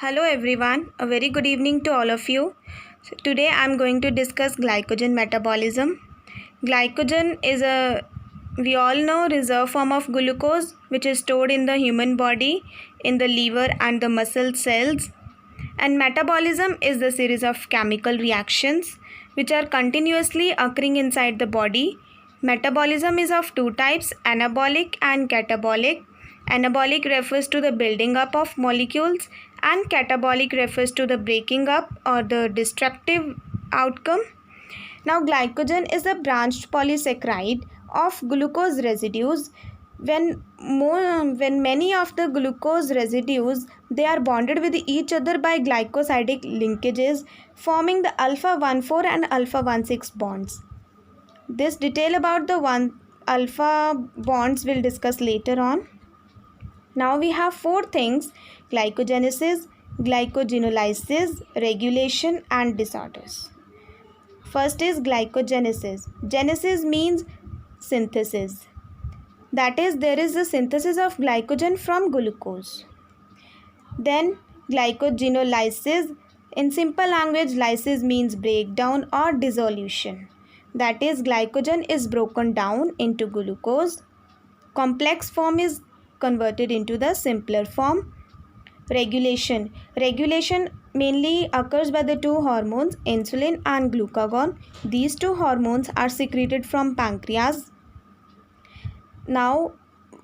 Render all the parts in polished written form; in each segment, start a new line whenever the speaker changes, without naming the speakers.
Hello everyone, a very good evening to all of you. So today I am going to discuss glycogen metabolism. Glycogen is we all know, reserve form of glucose which is stored in the human body, in the liver and the muscle cells. And metabolism is the series of chemical reactions which are continuously occurring inside the body. Metabolism is of two types, anabolic and catabolic. Anabolic refers to the building up of molecules and catabolic refers to the breaking up or the destructive outcome. Now glycogen is a branched polysaccharide of glucose residues. When many of the glucose residues, they are bonded with each other by glycosidic linkages, forming the alpha 1,4 and alpha 1,6 bonds. This detail about the alpha bonds we'll discuss later on. Now we have four things: glycogenesis, glycogenolysis, regulation and disorders. First is glycogenesis. Genesis means synthesis. That is, there is a synthesis of glycogen from glucose. Then glycogenolysis. In simple language, lysis means breakdown or dissolution. That is, glycogen is broken down into glucose. Complex form is converted into the simpler form. Regulation. Regulation mainly occurs by the two hormones, insulin and glucagon. These two hormones are secreted from pancreas. Now,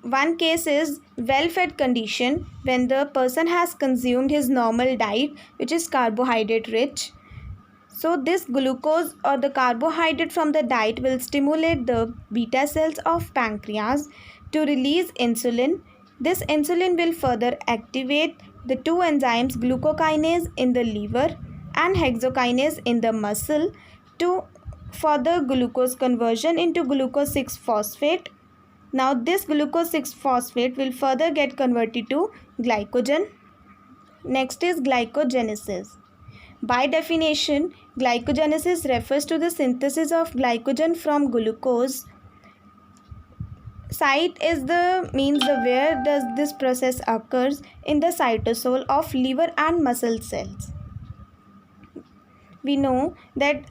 one case is well-fed condition, when the person has consumed his normal diet, which is carbohydrate rich. So this glucose or the carbohydrate from the diet will stimulate the beta cells of pancreas to release insulin. This insulin will further activate the two enzymes, glucokinase in the liver and hexokinase in the muscle, to further glucose conversion into glucose 6-phosphate. Now this glucose 6-phosphate will further get converted to glycogen. Next is glycogenesis. By definition, glycogenesis refers to the synthesis of glycogen from glucose. Site is the where does this process occurs in the cytosol of liver and muscle cells. We know that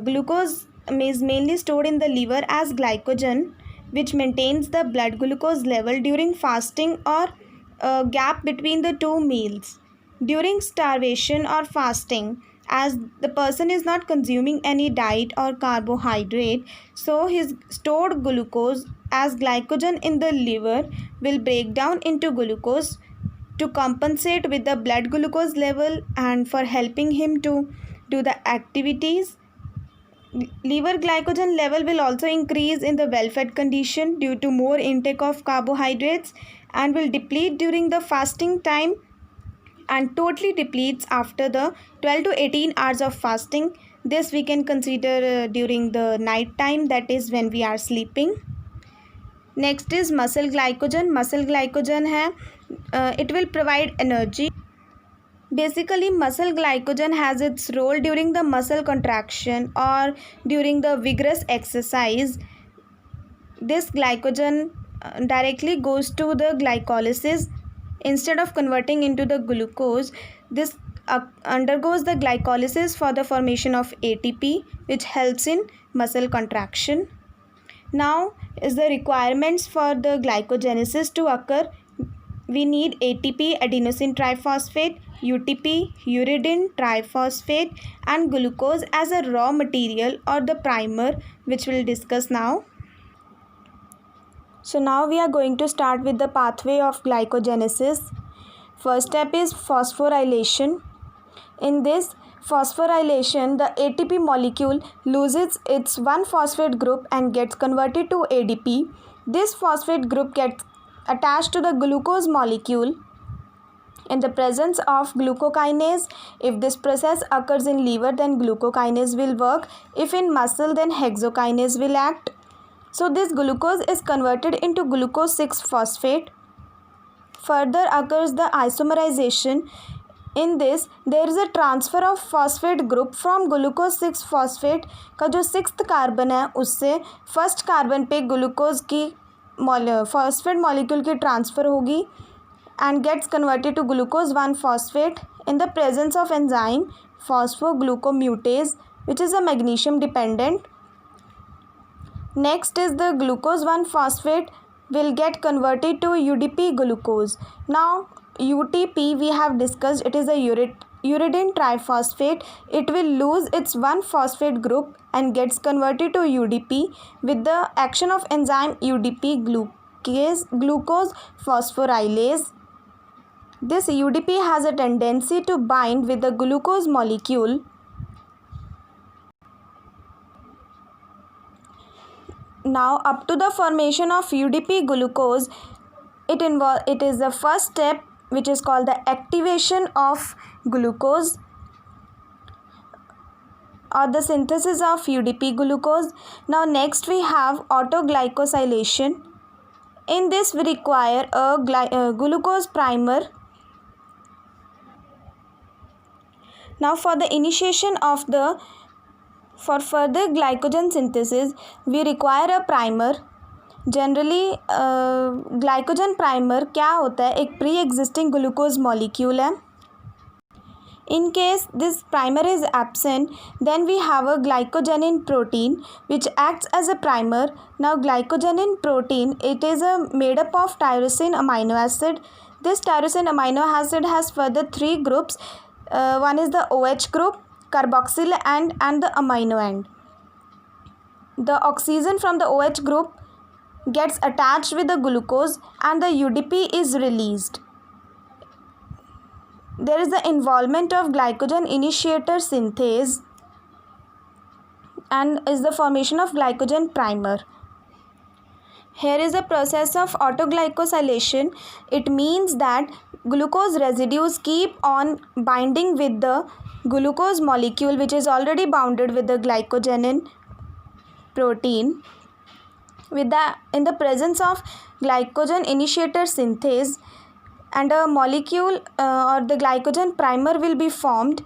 glucose is mainly stored in the liver as glycogen, which maintains the blood glucose level during fasting or gap between the two meals. During starvation or fasting, as the person is not consuming any diet or carbohydrate, so his stored glucose as glycogen in the liver will break down into glucose to compensate with the blood glucose level and for helping him to do the activities. Liver glycogen level will also increase in the well-fed condition due to more intake of carbohydrates and will deplete during the fasting time and totally depletes after the 12 to 18 hours of fasting. This we can consider during the night time, that is when we are sleeping. Next is muscle glycogen. Muscle glycogen it will provide energy. Basically, muscle glycogen has its role during the muscle contraction or during the vigorous exercise. This glycogen directly goes to the glycolysis. Instead of converting into the glucose, this undergoes the glycolysis for the formation of ATP, which helps in muscle contraction. Now is the requirements for the glycogenesis to occur. We need ATP, adenosine triphosphate, UTP, uridine triphosphate and glucose as a raw material or the primer, which we'll discuss now. So now we are going to start with the pathway of glycogenesis. First step is phosphorylation. In this phosphorylation, the ATP molecule loses its 1-phosphate group and gets converted to ADP. This phosphate group gets attached to the glucose molecule in the presence of glucokinase. If this process occurs in liver, then glucokinase will work. If in muscle, then hexokinase will act. So this glucose is converted into glucose 6-phosphate. Further occurs the isomerization. In this, there is a transfer of phosphate group from glucose 6-phosphate का जो 6th carbon है उससे 1st carbon पे glucose की phosphate molecule की transfer होगी and gets converted to glucose 1-phosphate in the presence of enzyme phosphoglucomutase, which is a magnesium dependent. Next is the glucose 1-phosphate will get converted to UDP glucose. Now UTP we have discussed, it is a uridine triphosphate. It will lose its 1-phosphate group and gets converted to UDP with the action of enzyme UDP glucose phosphorylase. This UDP has a tendency to bind with the glucose molecule. Now up to the formation of UDP glucose, it is the first step, which is called the activation of glucose or the synthesis of UDP glucose. Now next we have autoglycosylation. In this we require a glucose primer. Now for the initiation of for further glycogen synthesis, we require a primer. Generally glycogen primer क्या होता है, एक pre existing glucose molecule है. In case this primer is absent, then we have a glycogenin protein which acts as a primer. Now glycogenin protein, it is made up of tyrosine amino acid. This tyrosine amino acid has further 3 groups. One is the OH group, carboxyl end and the amino end. The oxygen from the OH group gets attached with the glucose and the UDP is released. There is the involvement of glycogen initiator synthase and is the formation of glycogen primer. Here is the process of autoglycosylation. It means that glucose residues keep on binding with the glucose molecule which is already bounded with the glycogenin protein. In the presence of glycogen initiator synthase, and a molecule or the glycogen primer will be formed.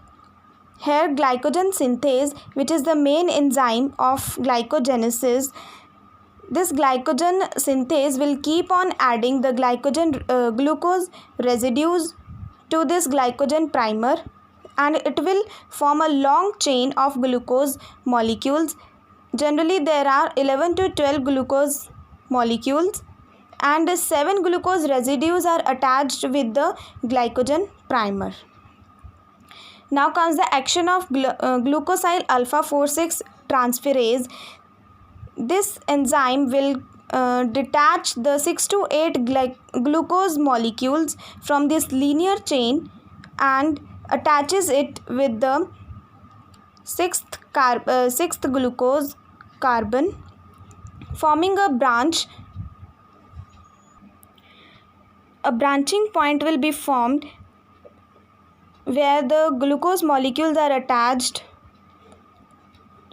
Here glycogen synthase, which is the main enzyme of glycogenesis, this glycogen synthase will keep on adding the glucose residues to this glycogen primer, and it will form a long chain of glucose molecules. Generally there are 11 to 12 glucose molecules and 7 glucose residues are attached with the glycogen primer. Now comes the action of glucosyl alpha 4-6 transferase. This enzyme will detach the 6 to 8 glucose molecules from this linear chain and attaches it with the 6th glucose carbon, forming a branch. A branching point will be formed where the glucose molecules are attached.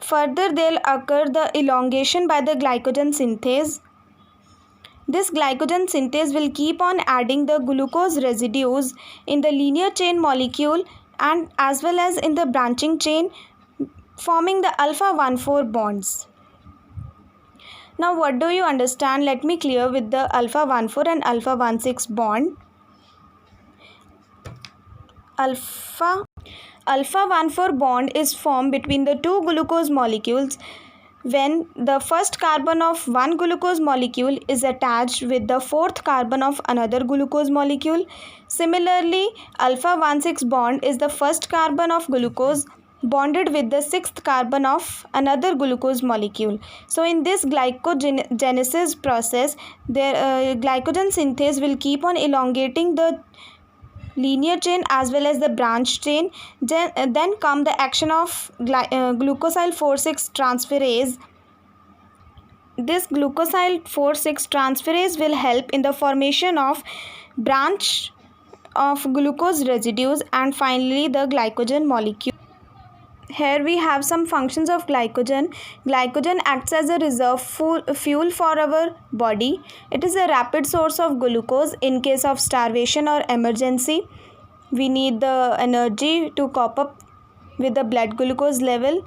Further, there will occur the elongation by the glycogen synthase. This glycogen synthase will keep on adding the glucose residues in the linear chain molecule and as well as in the branching chain, forming the alpha 1,4 bonds. Now what do you understand? Let me clear with the alpha 1,4 and alpha 1,6 bond. Alpha 1,4 bond is formed between the 2 glucose molecules when the first carbon of one glucose molecule is attached with the 4th carbon of another glucose molecule. Similarly, alpha 1,6 bond is the first carbon of glucose bonded with the 6th carbon of another glucose molecule. So in this glycogenesis process, glycogen synthase will keep on elongating the linear chain as well as the branch chain. Then come the action of glucosyl 4,6 transferase. This glucosyl 4,6 transferase will help in the formation of branch of glucose residues and finally the glycogen molecule. Here we have some functions of glycogen. Glycogen acts as a reserve fuel for our body. It is a rapid source of glucose in case of starvation or emergency. We need the energy to cope up with the blood glucose level.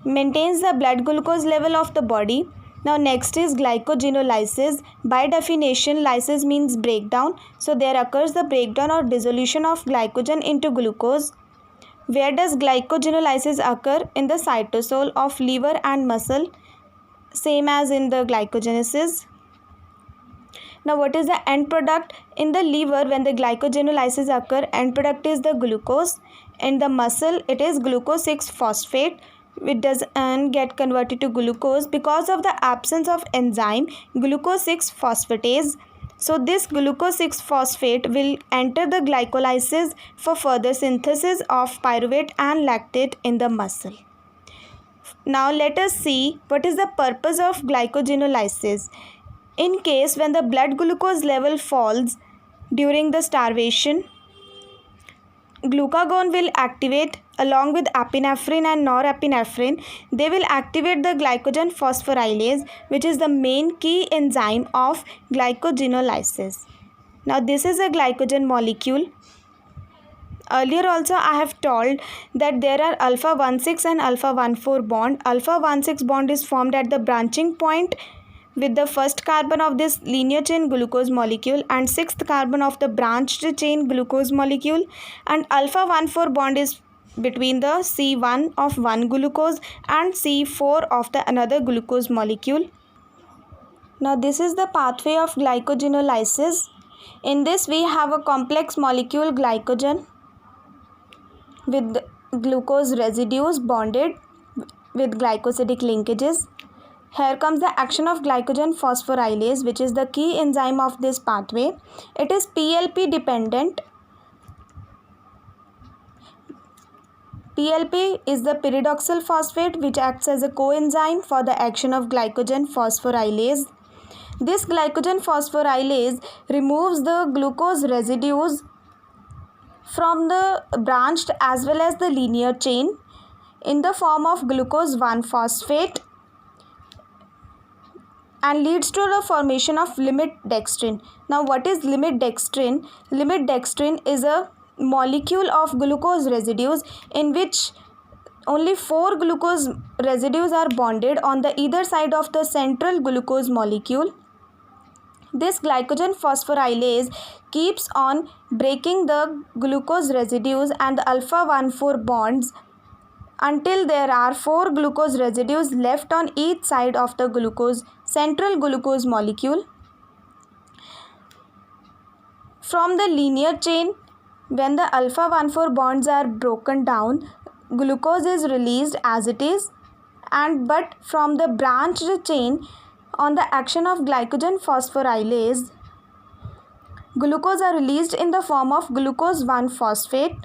Maintains the blood glucose level of the body. Now next is glycogenolysis. By definition, lysis means breakdown. So there occurs the breakdown or dissolution of glycogen into glucose. Where does glycogenolysis occur? In the cytosol of liver and muscle, same as in the glycogenesis. Now what is the end product? In the liver, when the glycogenolysis occur, end product is the glucose. In the muscle, it is glucose 6-phosphate, which doesn't get converted to glucose because of the absence of enzyme glucose 6-phosphatase. So this glucose 6-phosphate will enter the glycolysis for further synthesis of pyruvate and lactate in the muscle. Now let us see what is the purpose of glycogenolysis. In case when the blood glucose level falls during the starvation, glucagon will activate along with epinephrine and norepinephrine. They will activate the glycogen phosphorylase, which is the main key enzyme of glycogenolysis. Now this is a glycogen molecule. Earlier also I have told that there are alpha 1,6 and alpha 1,4 bond. Alpha 1,6 bond is formed at the branching point with the first carbon of this linear chain glucose molecule and sixth carbon of the branched chain glucose molecule, and alpha 1,4 bond is between the C1 of one glucose and C4 of the another glucose molecule. Now this is the pathway of glycogenolysis. In this we have a complex molecule glycogen with glucose residues bonded with glycosidic linkages. Here comes the action of glycogen phosphorylase, which is the key enzyme of this pathway. It is PLP dependent. PLP is the pyridoxal phosphate which acts as a coenzyme for the action of glycogen phosphorylase. This glycogen phosphorylase removes the glucose residues from the branched as well as the linear chain in the form of glucose 1-phosphate and leads to the formation of limit dextrin. Now what is limit dextrin? Limit dextrin is a molecule of glucose residues in which only 4 glucose residues are bonded on the either side of the central glucose molecule. This glycogen phosphorylase keeps on breaking the glucose residues and the alpha 1,4 bonds until there are 4 glucose residues left on each side of the central glucose molecule. From the linear chain, when the alpha 1,4 bonds are broken down, glucose is released as it is, but from the branched chain, on the action of glycogen phosphorylase, glucose are released in the form of glucose 1-phosphate.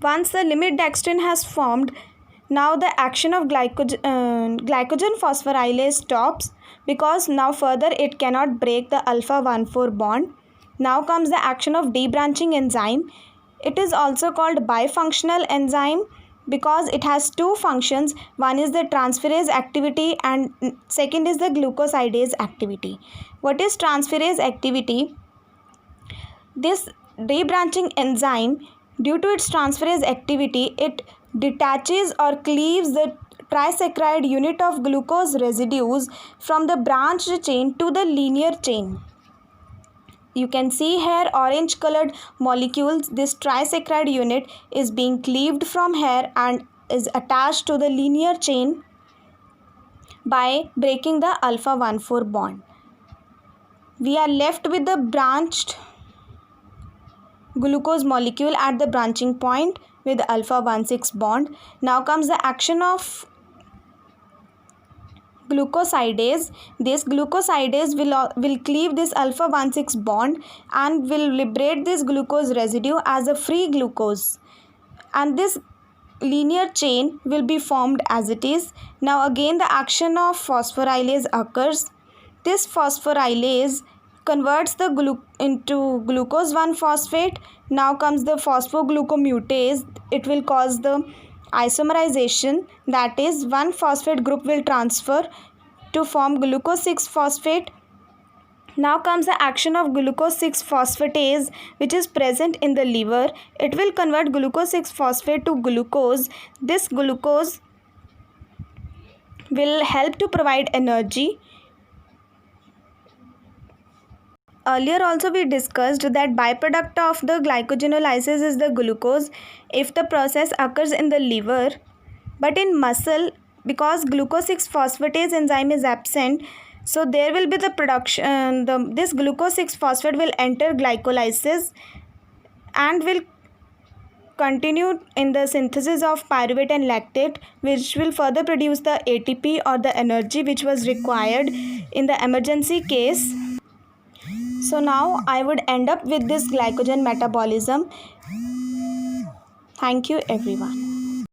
Once the limit dextrin has formed, now the action of glycogen phosphorylase stops because now further it cannot break the alpha 1,4 bond. Now comes the action of debranching enzyme. It is also called bifunctional enzyme because it has two functions. One is the transferase activity and second is the glucosidase activity. What is transferase activity? This debranching enzyme, due to its transferase activity, it detaches or cleaves the trisaccharide unit of glucose residues from the branched chain to the linear chain. You can see here orange colored molecules. This trisaccharide unit is being cleaved from here and is attached to the linear chain by breaking the alpha 1,4 bond. We are left with the branched glucose molecule at the branching point with alpha 1,6 bond. Now comes the action of glucosidase. This glucosidase will cleave this alpha 1,6 bond and will liberate this glucose residue as a free glucose, and this linear chain will be formed as it is. Now again the action of phosphorylase occurs. This phosphorylase converts the into glucose 1-phosphate. Now comes the phosphoglucomutase. It will cause the isomerization, that is 1-phosphate group will transfer to form glucose 6-phosphate. Now comes the action of glucose 6-phosphatase, which is present in the liver. It will convert glucose 6-phosphate to glucose. This glucose will help to provide energy. Earlier also we discussed that byproduct of the glycogenolysis is the glucose if the process occurs in the liver, but in muscle, because glucose 6 phosphatase enzyme is absent, so there will be the production, this glucose 6 phosphate will enter glycolysis and will continue in the synthesis of pyruvate and lactate, which will further produce the ATP or the energy which was required in the emergency case. So now I would end up with this glycogen metabolism. Thank you everyone.